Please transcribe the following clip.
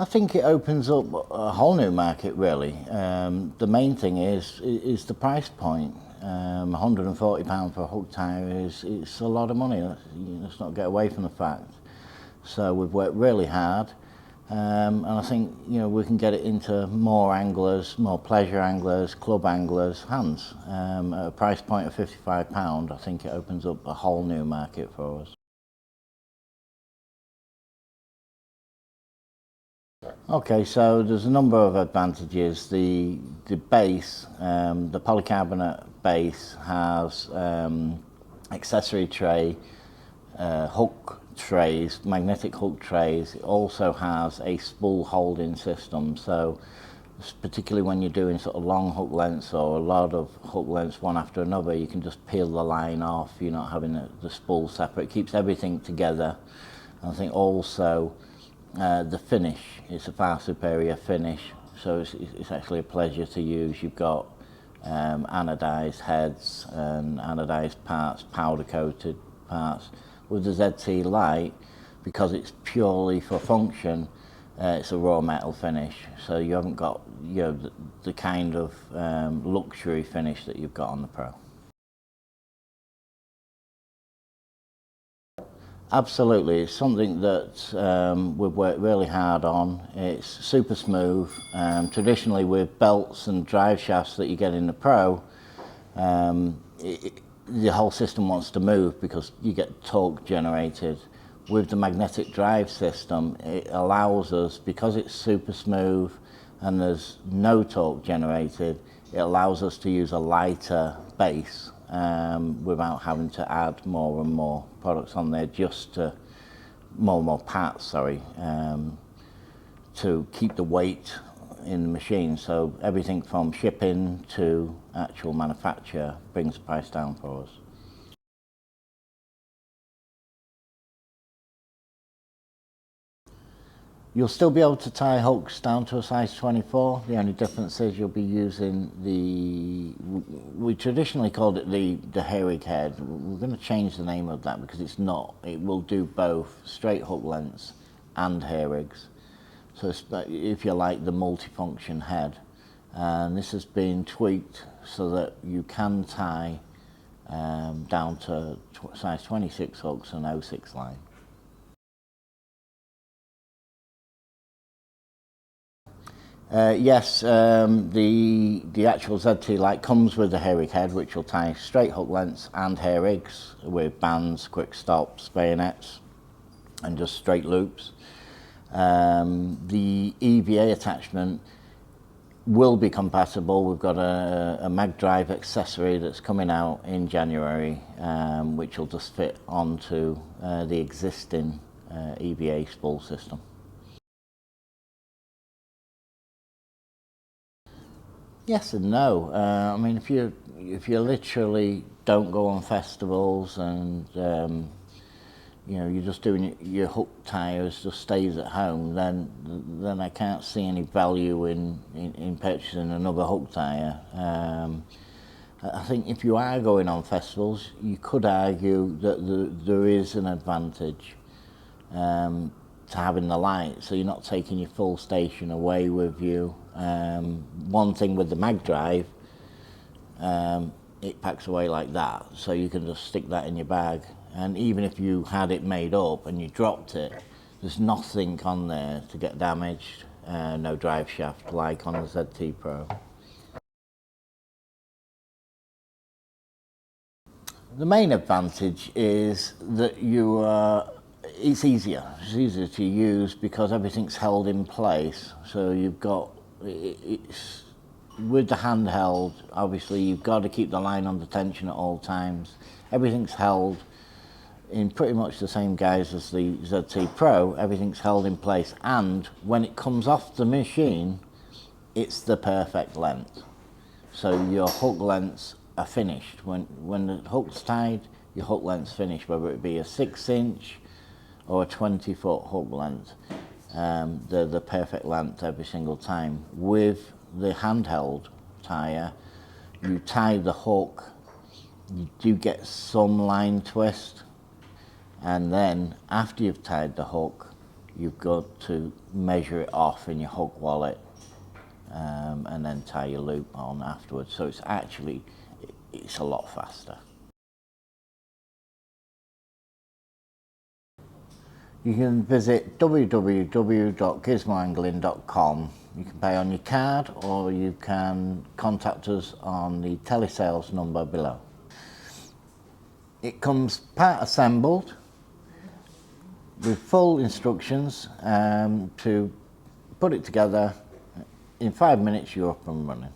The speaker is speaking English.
I think it opens up a whole new market, really. The main thing is the price point. £140 for a hook tire it's a lot of money. Let's not get away from the fact. So we've worked really hard, and I think we can get it into more anglers, more pleasure anglers, club anglers' hands. At a price point of £55, I think it opens up a whole new market for us. Okay, so there's a number of advantages. The base, the polycarbonate base has accessory tray, hook trays, magnetic hook trays. It also has a spool holding system, so particularly when you're doing sort of long hook lengths or a lot of hook lengths one after another, you can just peel the line off. You're not having the spool separate. It keeps everything together. I think also the finish is a far superior finish, so it's actually a pleasure to use. You've got anodized heads and anodized parts, powder coated parts. With the ZT Lite, because it's purely for function, it's a raw metal finish, so you haven't got the kind of luxury finish that you've got on the Pro. Absolutely, it's something that we've worked really hard on. It's super smooth. Traditionally with belts and drive shafts that you get in the Pro, the whole system wants to move because you get torque generated. With the magnetic drive system, it allows us, because it's super smooth and there's no torque generated, it allows us to use a lighter base without having to add more and more products on there, just to more and more parts, sorry, to keep the weight in the machine. So everything from shipping to actual manufacture brings the price down for us. You'll still be able to tie hooks down to a size 24. The only difference is you'll be using we traditionally called it the herring head. We're going to change the name of that because it's not. It will do both straight hook lengths and hair rigs. So if you like, the multifunction head. And this has been tweaked so that you can tie down to size 26 hooks and 06 line. Yes, the actual ZT Lite comes with the hair rig head, which will tie straight hook lengths and hair rigs with bands, quick stops, bayonets, and just straight loops. The EVA attachment will be compatible. We've got a mag drive accessory that's coming out in January, which will just fit onto the existing EVA spool system. Yes and no. I mean, if you literally don't go on festivals and you're just doing your hook tires, just stays at home, then I can't see any value in purchasing another hook tire. I think if you are going on festivals, you could argue that there is an advantage to having the light, so you're not taking your full station away with you. One thing with the mag drive, it packs away like that, so you can just stick that in your bag, and even if you had it made up and you dropped it, there's nothing on there to get damaged, no drive shaft like on the ZT Pro. The main advantage is that it's easier to use because everything's held in place. So you've got, with the handheld, obviously you've got to keep the line under tension at all times. Everything's held in pretty much the same guise as the ZT Pro. Everything's held in place, and when it comes off the machine, it's the perfect length. So your hook lengths are finished. When the hook's tied, your hook length's finished, whether it be a 6-inch or a 20-foot hook length. They're the perfect length every single time. With the handheld tire, you tie the hook, you do get some line twist, and then after you've tied the hook, you've got to measure it off in your hook wallet and then tie your loop on afterwards. So it's actually, it's a lot faster. You can visit www.gizmoangling.com. You can pay on your card or you can contact us on the telesales number below. It comes part assembled with full instructions to put it together. In 5 minutes you're up and running.